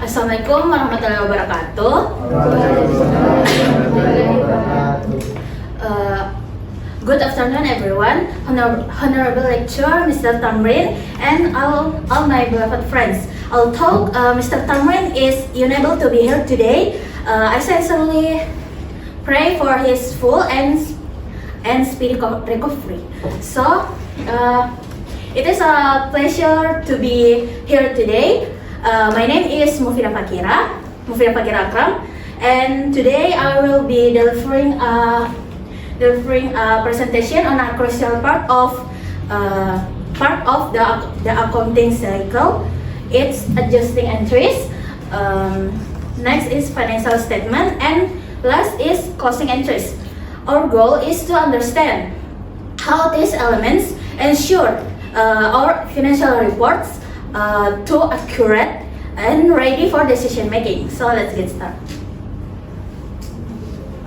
Assalamualaikum warahmatullahi wabarakatuh. Good afternoon, everyone. Honorable lecturer, Mr. Tamrin, and all my beloved friends. Although Mr. Tamrin is unable to be here today, I sincerely pray for his full and speedy recovery. So, it is a pleasure to be here today. My name is Mufidah Fakira Akram, and today I will be delivering a presentation on a crucial part of the accounting cycle. It's adjusting entries. Next is financial statement, and last is closing entries. Our goal is to understand how these elements ensure our financial reports to accurate and ready for decision making. So let's get started.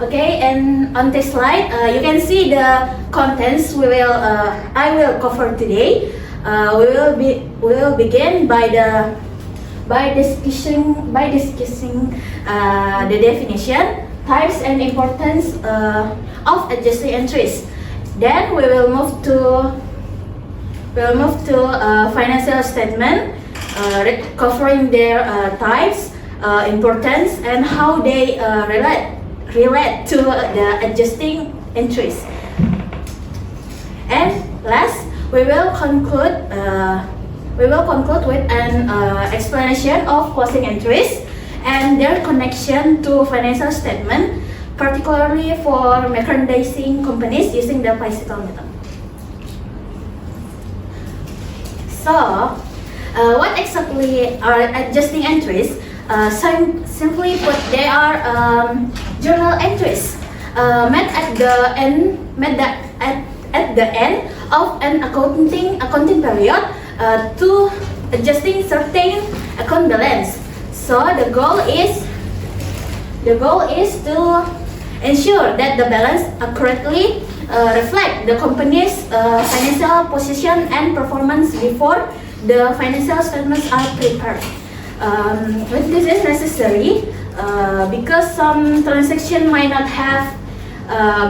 Okay, and on this slide, you can see the contents I will cover today. We will begin by discussing the definition, types, and importance of adjusting entries. Then we will move to financial statement, covering their types, importance, and how they relate to the adjusting entries. And last, we will conclude with an explanation of closing entries and their connection to financial statement, particularly for merchandising companies using the bicycle method. So, what exactly are adjusting entries? Simply put, they are journal entries made at the end of an accounting period to adjusting certain account balance. So the goal is to ensure that the balance accurately reflect the company's financial position and performance before the financial statements are prepared. This is necessary because some transaction might not have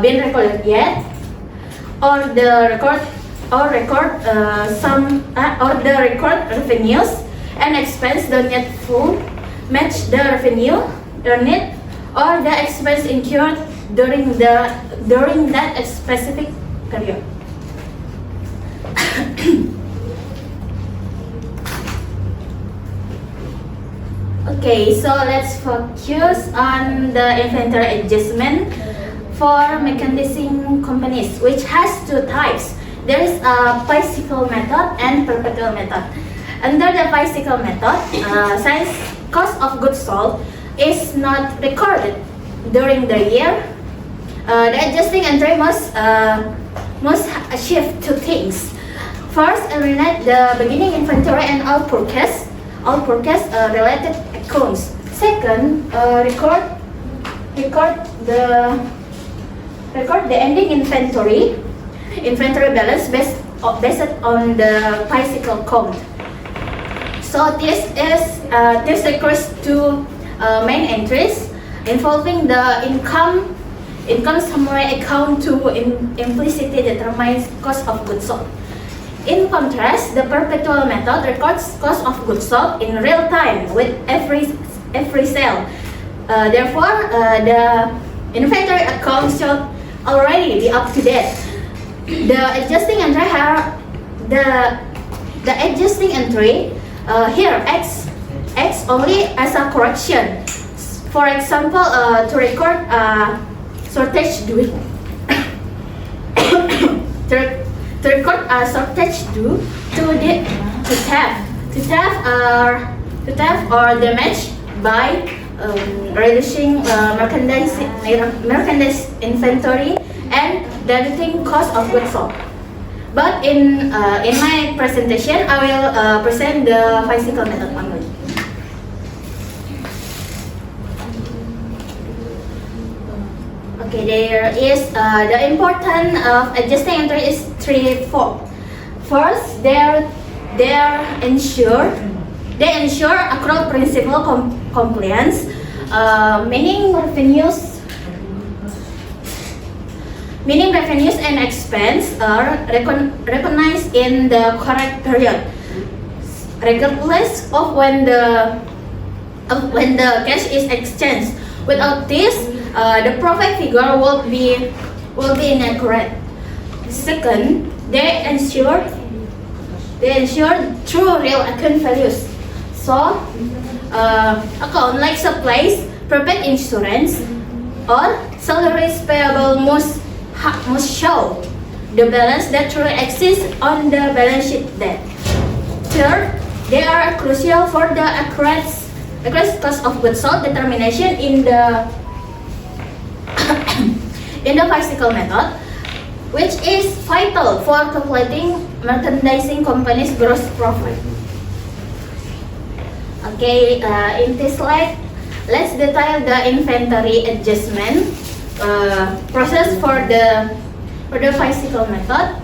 been recorded yet, or the record revenues and expense don't yet full match the revenue earned or the expense incurred during that specific period. Okay, so let's focus on the inventory adjustment for merchandising companies, which has two types. There is a bicycle method and perpetual method. Under the bicycle method, since cost of goods sold is not recorded during the year, the adjusting entry must achieve two things. First, eliminate the beginning inventory and all purchase related accounts. Second, record the ending inventory balance based on the bicycle count. So this requires two main entries involving the income summary account to implicitly determine cost of goods sold. In contrast, the perpetual method records cost of goods sold in real time with every sale. Therefore, the inventory account should already be up to date. The adjusting entry here acts only as a correction. For example, to record shortage due. To record a shortage due to theft or damage by reducing merchandise inventory and deducting cost of goods sold. But in my presentation, I will present the bicycle method only. Okay, there is the importance of adjusting entry is threefold. First, they ensure They ensure accrual principle compliance, meaning revenues and expense are recognized in the correct period, regardless of when the cash is exchanged. Without this, the profit figure will be inaccurate. Second, they ensure true real account values. So, account like supplies, prepaid insurance, or salaries payable must show the balance that truly exists on the balance sheet date. Third, they are crucial for the accurate cost of goods sold determination in the physical method, which is vital for calculating merchandising company's gross profit. Okay, in this slide, let's detail the inventory adjustment process for the physical method.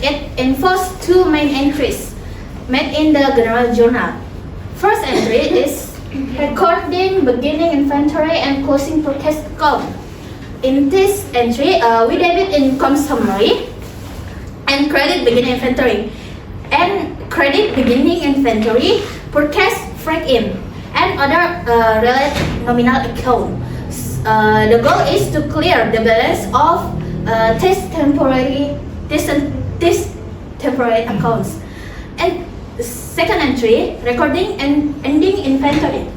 It involves two main entries made in the general journal. First entry is recording beginning inventory and closing purchase account. In this entry, we debit income summary and credit beginning inventory, purchase freight in, and other related nominal account. The goal is to clear the balance of these temporary accounts. And the second entry, recording and ending inventory.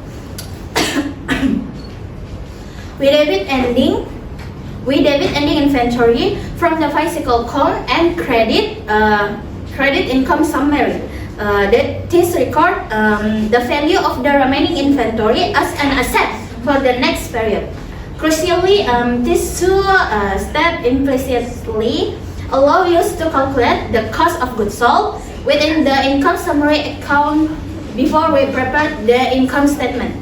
We debit ending inventory from the physical account and credit income summary. This record the value of the remaining inventory as an asset for the next period. Crucially, these two steps implicitly allow us to calculate the cost of goods sold within the income summary account before we prepare the income statement.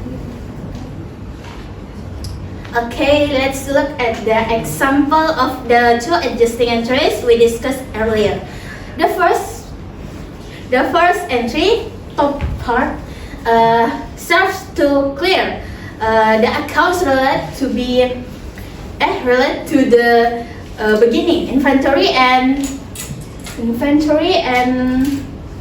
Okay, let's look at the example of the two adjusting entries we discussed earlier. The first entry, top part, serves to clear the accounts related to the beginning inventory and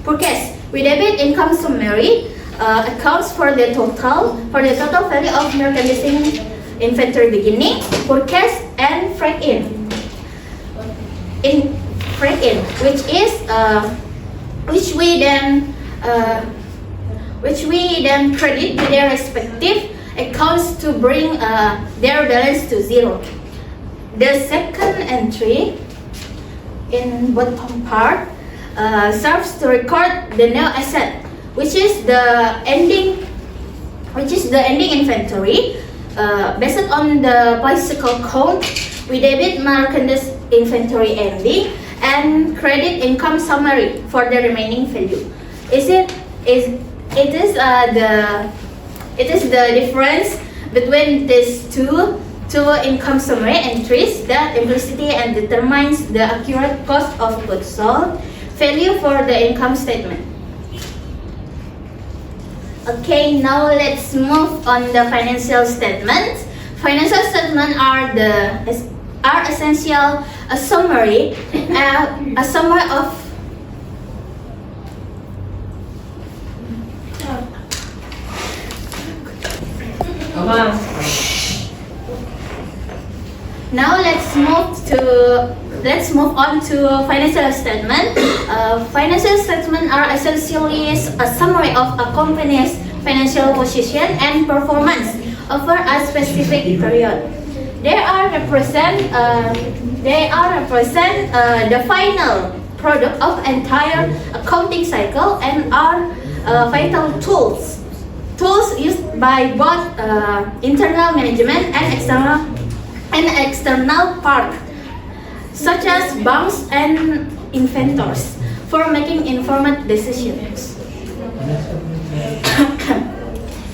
purchase. We debit income summary accounts for the total value of merchandising inventory beginning, purchase, and freight in, which we then credit to their respective accounts to bring their balance to zero. The second entry in bottom part serves to record the new asset, which is the ending inventory. Based on the physical count, we debit merchandise inventory ending and credit income summary for the remaining value. It is the difference between these two income summary entries that implicitly and determines the accurate cost of goods sold value for the income statement. Okay, now let's move on the financial statements. Financial statements are essential a summary of Now let's move on to financial statement. Financial statements are essentially a summary of a company's financial position and performance over a specific period. They represent the final product of entire accounting cycle and are vital tools used by both internal management and external parties, such as banks and inventors, for making informed decisions.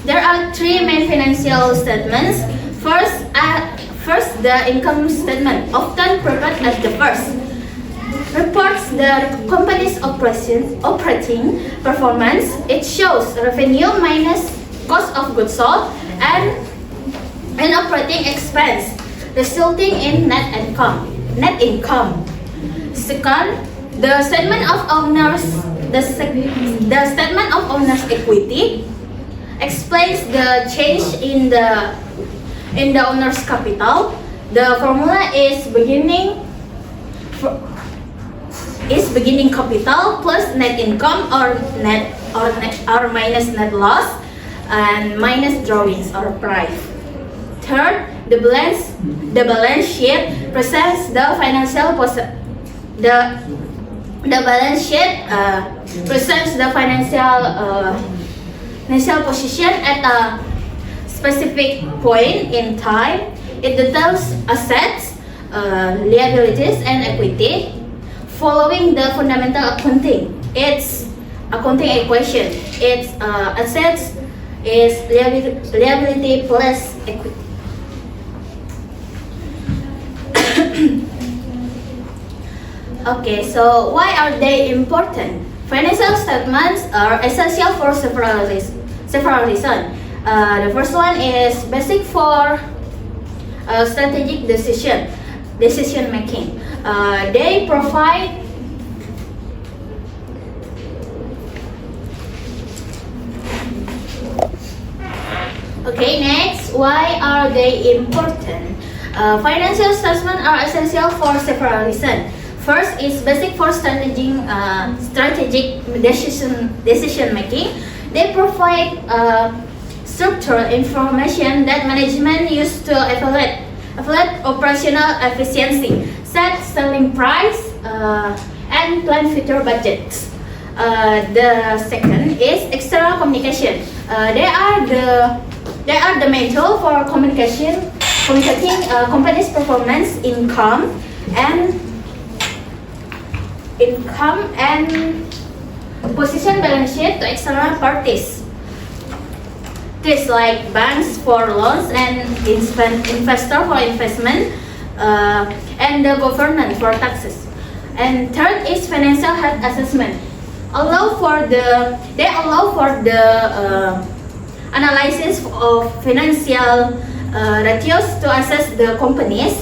There are three main financial statements. First, the income statement, often prepared as the first. reports the company's operating performance. It shows revenue minus cost of goods sold and operating expense, resulting in net income. Second, the statement of owner's equity explains the change in the owner's capital. The formula is beginning capital plus net income or minus net loss and minus drawings or price. Third, the balance sheet presents the financial financial position at a specific point in time. It details assets, liabilities, and equity following the fundamental accounting. It's accounting equation. It's assets is liability plus equity. Okay, so why are they important? Financial statements are essential for several reasons. The first one is basic for strategic decision making. They provide Okay, next, why are they important? Financial statements are essential for several reasons. First is basic for strategic decision making. They provide structural information that management use to evaluate operational efficiency, set selling price, and plan future budgets. The second is external communication. They are the main tool for communicating company's performance, income and position balance sheet to external parties. This like banks for loans and investor for investment, and the government for taxes. And third is financial health assessment. They allow for the analysis of financial ratios to assess the company's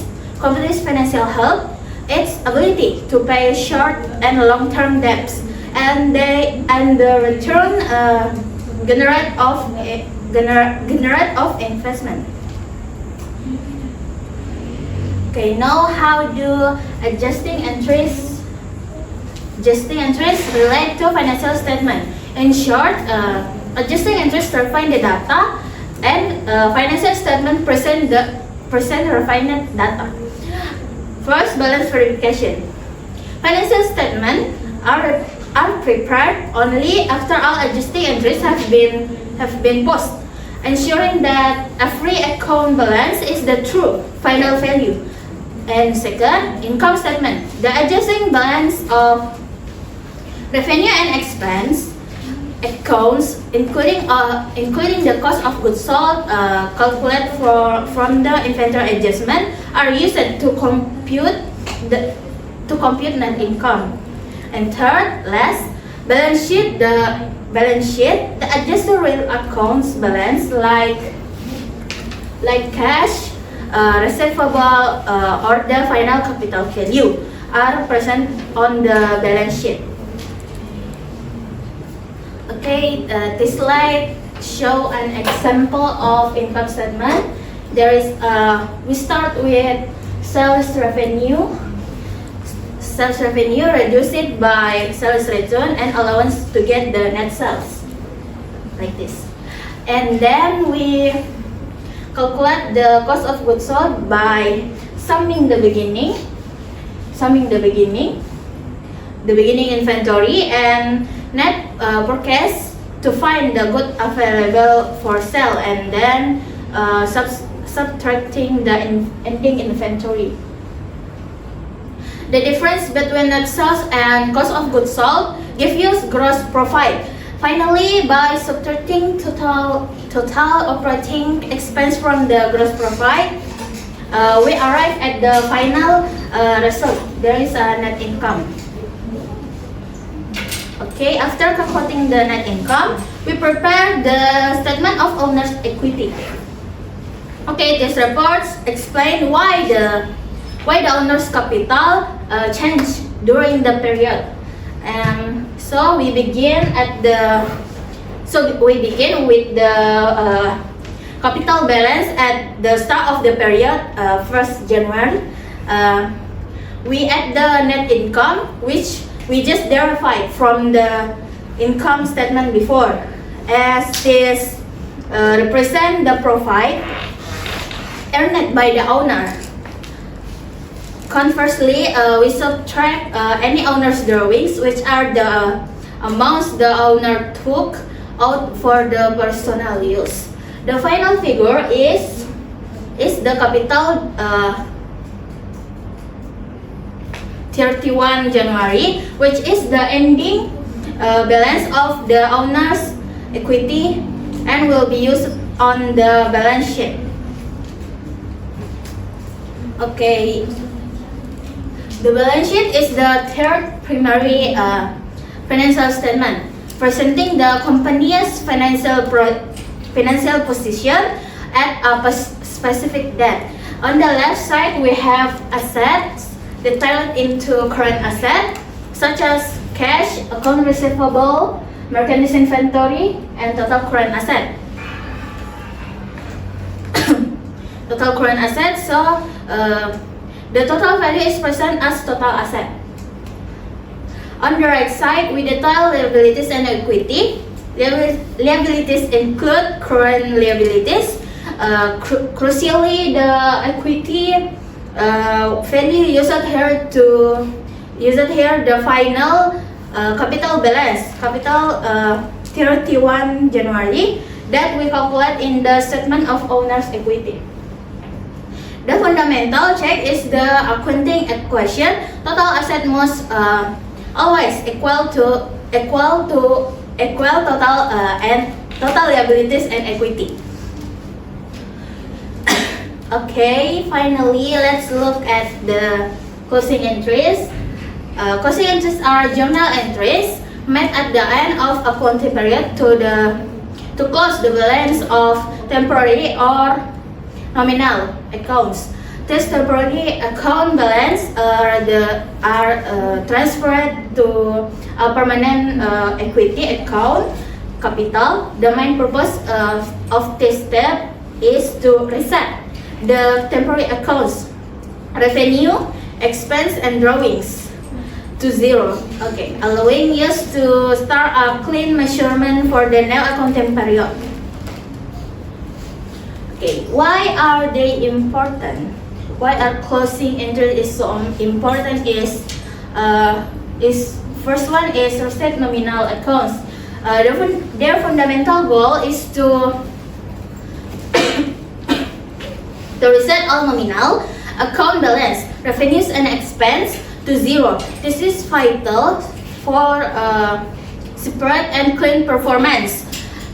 financial health, its ability to pay short and long-term debts, and the return generate of investment. Okay, now how do adjusting entries relate to financial statement? In short, adjusting entries refine the data, and financial statement present refined data. First, balance verification. Financial statements are prepared only after all adjusting entries have been posted, ensuring that every account balance is the true final value. And second, income statement. The adjusting balance of revenue and expense accounts, including the cost of goods sold, calculated from the inventory adjustment, are used to compute net income. And third, last, balance sheet. The adjusted real accounts balance like cash, receivable, or the final capital value are present on the balance sheet. Okay, this slide show an example of income statement. We start with sales revenue. Sales revenue reduced by sales return and allowance to get the net sales, like this. And then we calculate the cost of goods sold by summing the beginning inventory and net purchase to find the good available for sale, and then subtracting the ending inventory. The difference between net sales and cost of goods sold gives you gross profit. Finally, by subtracting total operating expense from the gross profit, we arrive at the final result. There is a net income. Okay, after calculating the net income, we prepare the statement of owner's equity. Okay, this report explain why the owner's capital changed during the period. So we begin with the capital balance at the start of the period, 1st January. We add the net income, which we just verified from the income statement before, as this represent the profit earned by the owner. Conversely, we subtract any owner's drawings, which are the amounts the owner took out for the personal use. The final figure is the capital 31 January, which is the ending balance of the owner's equity and will be used on the balance sheet. Okay, the balance sheet is the third primary financial statement, presenting the company's financial position at a specific date. On the left side, we have assets detailed into current assets, such as cash, account receivable, merchandise inventory, and total current asset. Total current assets, so the total value is present as total asset. On the right side, we detail liabilities and equity. Liabilities include current liabilities. Crucially, the equity value used here the final capital balance, capital 31 January, that we calculate in the statement of owner's equity. The fundamental check is the accounting equation. Total asset must always equal total and total liabilities and equity. Okay, finally, let's look at the closing entries. Closing entries are journal entries made at the end of accounting period to close the balance of temporary or nominal accounts. This temporary account balance are transferred to a permanent equity account capital. The main purpose of this step is to reset the temporary accounts revenue, expense, and drawings to zero. Okay, allowing us to start a clean measurement for the new accounting period. Okay, why are they important? Why are closing entry is so important? Is first one is reset nominal accounts. Their fundamental goal is to reset all nominal account balance, revenues, and expense to zero. This is vital for separate and clean performance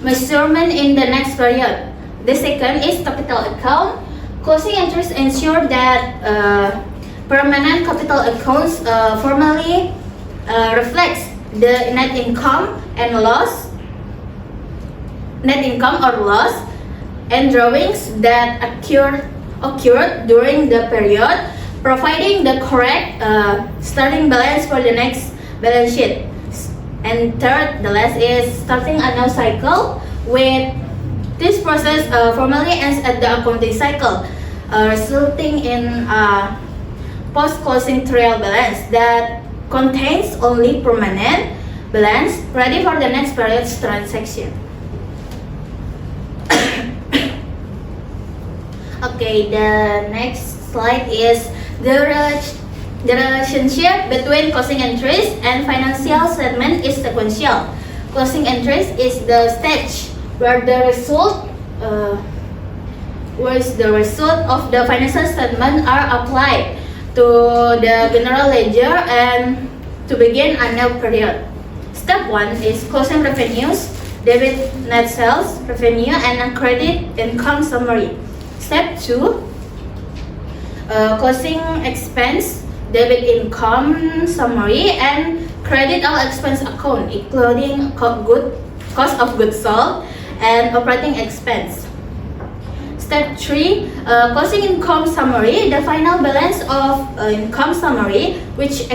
measurement in the next period. The second is capital account. Closing entries ensure that permanent capital accounts formally reflects the net income or loss, and drawings that occurred during the period, providing the correct starting balance for the next balance sheet. And third, the last is starting a new cycle. With this process formally ends at the accounting cycle, resulting in a post-closing trial balance that contains only permanent balance ready for the next period's transaction. Okay, the next slide is the relationship between closing entries and financial statement is sequential. Closing entries is the stage where the result of the financial statement are applied to the general ledger and to begin a new period. Step 1 is closing revenues, debit net sales revenue, and credit income summary. Step 2, closing expense, debit income summary, and Credit all expense account, including cost of goods sold and operating expense. Step 3, closing income summary. The final balance of income summary, which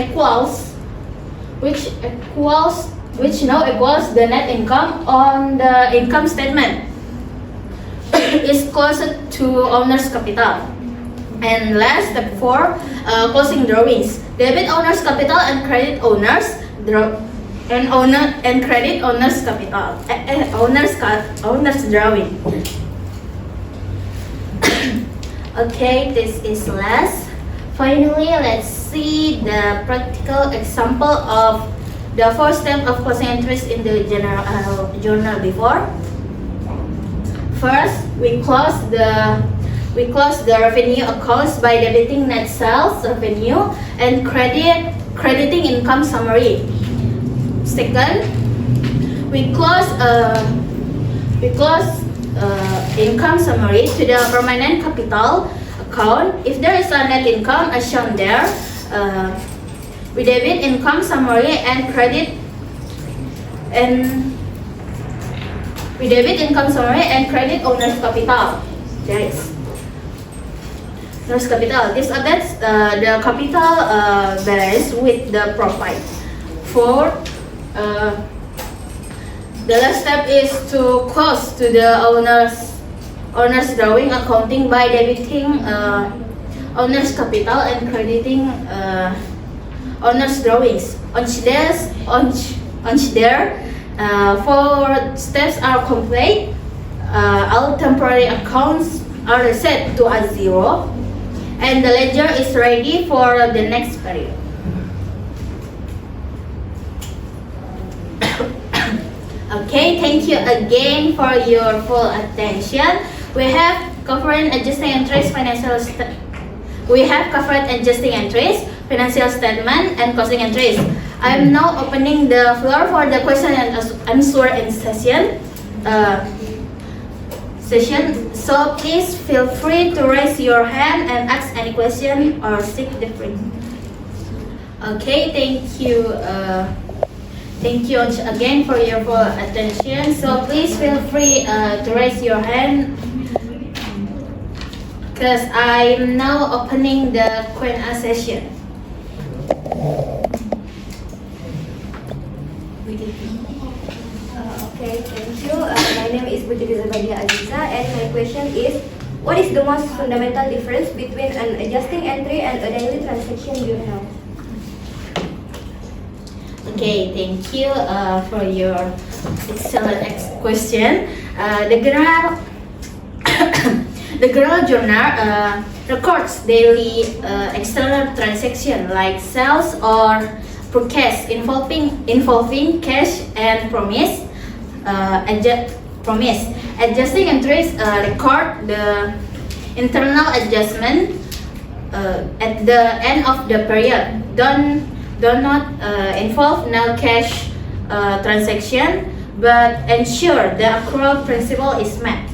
now equals the net income on the income statement, is closer to owner's capital. And last, step 4, closing drawings. Debit owner's capital and credit owner's credit owner's capital. Owner's drawing. Okay, this is last. Finally, let's see the practical example of the 4 steps of closing entries in the journal before. First, we close the revenue accounts by debiting net sales revenue and crediting income summary. Second, we close income summary to the permanent capital account. If there is a net income as shown there, we debit income summary and credit owner's capital. There is owner's capital. This updates the capital balance with the profit. Fourth, the last step is to close to the owner's drawing accounting by debiting owner's capital and crediting owner's drawings. Once there, 4 steps are complete, all temporary accounts are reset to a 0, and the ledger is ready for the next period. Okay, thank you again for your full attention. We have covered adjusting entries, financial statement, and closing entries. I am now opening the floor for the question and answer in session. So please feel free to raise your hand and ask any question or seek the friend. Okay, thank you. Thank you again for your full attention. So please feel free to raise your hand, because I'm now opening the Q&A session. Okay, thank you. My name is Putri Zabadia Aziza, and my question is, what is the most fundamental difference between an adjusting entry and a daily transaction journal? Okay, thank you for your excellent question. The general journal records daily external transaction like sales or purchase involving cash and promise. Adjusting entries record the internal adjustment at the end of the period. Do not involve no cash transaction, but ensure the accrual principle is met.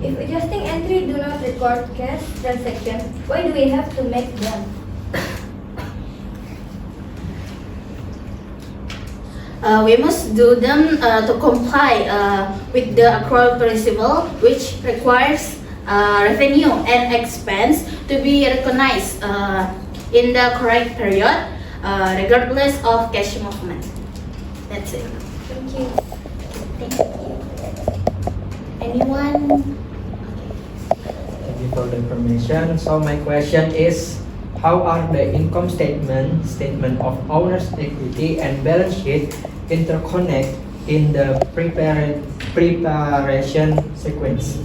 If adjusting entry do not record cash transaction, why do we have to make them? We must do them to comply with the accrual principle, which requires revenue and expense to be recognized in the correct period, regardless of cash movement. That's it. Thank you. Thank you. Anyone? Thank you for the information. So my question is, how are the income statement of owner's equity and balance sheet interconnect in the preparation sequence?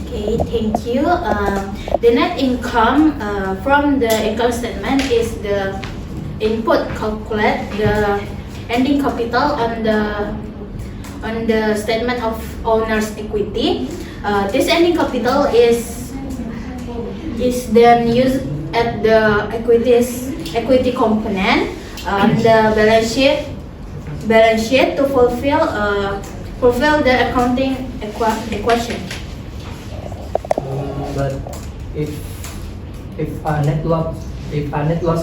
Okay, thank you. The net income from the income statement is the input calculate the ending capital on the statement of owner's equity. This ending capital is then used at the equity component on the balance sheet to fulfill the accounting equation. But if a net loss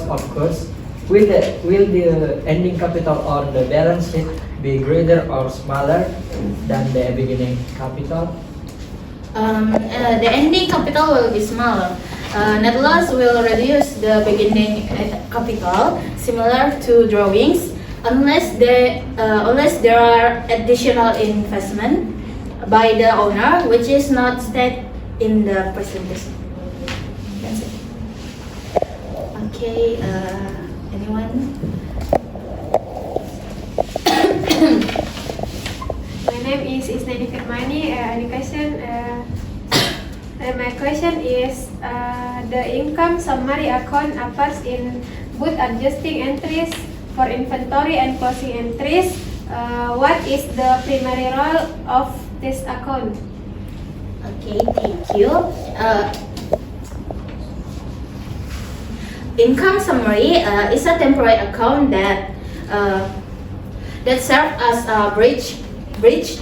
occurs, will the ending capital on the balance sheet be greater or smaller than the beginning capital? The ending capital will be smaller. Net loss will reduce the beginning capital, similar to drawings, unless there are additional investment by the owner, which is not stated in the presentation. That's it. Okay. Anyone? My name is Isnani Firmani, education. And my question is, the income summary account appears in both adjusting entries for inventory and closing entries. What is the primary role of this account? Okay, thank you. Income summary is a temporary account that serves as a bridge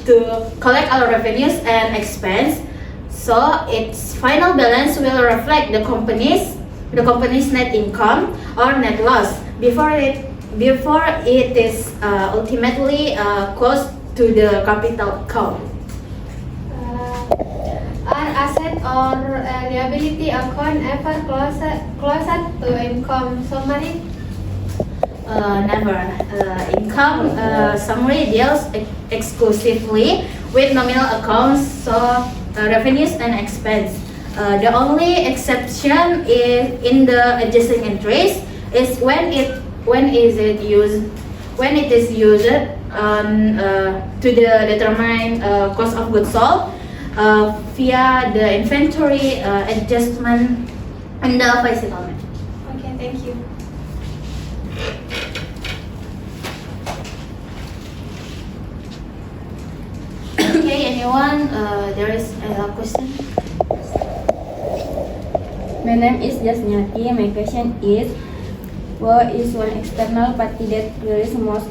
to collect our revenues and expense. So its final balance will reflect the company's net income or net loss before it is ultimately closed to the capital account. Are asset or liability account ever closer to income summary? Never. Income summary deals exclusively with nominal accounts, so revenues and expense. The only exception is in the adjusting entries is when it is used to determine cost of goods sold via the inventory adjustment and the price settlement. Okay, thank you. Okay, anyone? There is a question. My name is Jasnyati. My question is, what is one external party that relies most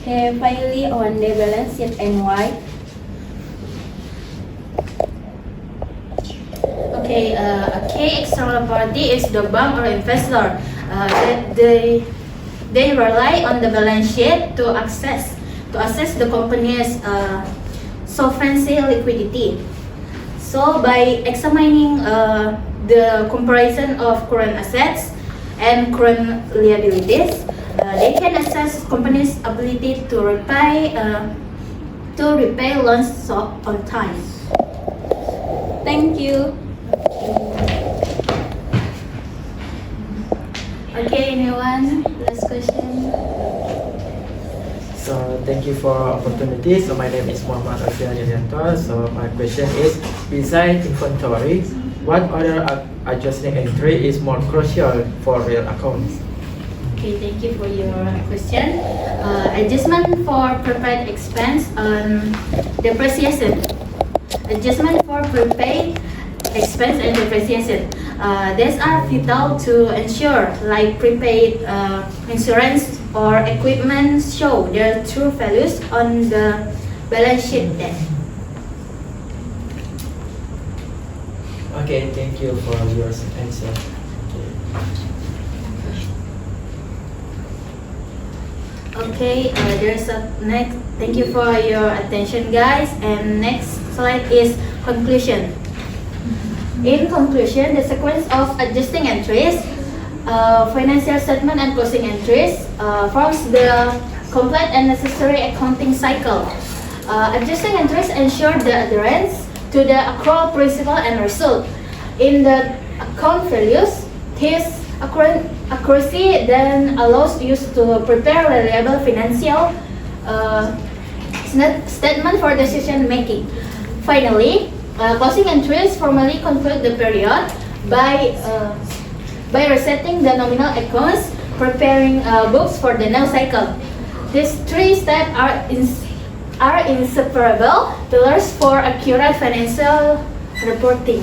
heavily on the balance sheet and why? Okay, a key external party is the bank or investor. They rely on the balance sheet to assess the company's solvency liquidity. So by examining the comparison of current assets and current liabilities, they can assess company's ability to repay loans on time. Thank you. Okay, anyone? Last question. So thank you for opportunity. So my name is Muhammad Rafian Yulianto. So my question is, besides inventory, what other adjusting entry is more crucial for real accounts? Okay, thank you for your question. Adjustment for prepaid expense on depreciation. Adjustment for prepaid expense and depreciation. These are vital to ensure, like prepaid insurance or equipment, show their true values on the balance sheet debt. Okay, thank you for your answer. Okay, there's a next. Thank you for your attention, guys. And next slide is conclusion. In conclusion, the sequence of adjusting entries, financial statement and closing entries forms the complete and necessary accounting cycle. Adjusting entries ensure the adherence to the accrual principle and result. In the account values, this accuracy then allows you to prepare reliable financial statement for decision making. Finally, closing entries formally conclude the period by resetting the nominal accounts, preparing books for the new cycle. These three steps are inseparable pillars for accurate financial reporting.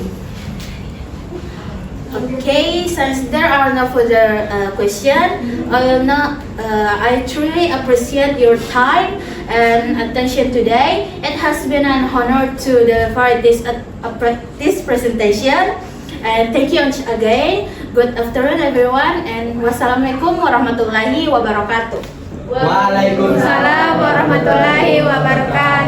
Okay, since there are no further questions, I truly appreciate your time and attention today. It has been an honor to provide this presentation, and thank you again. Good afternoon everyone and wassalamualaikum warahmatullahi wabarakatuh. Waalaikumsalam Assalamualaikum warahmatullahi wabarakatuh.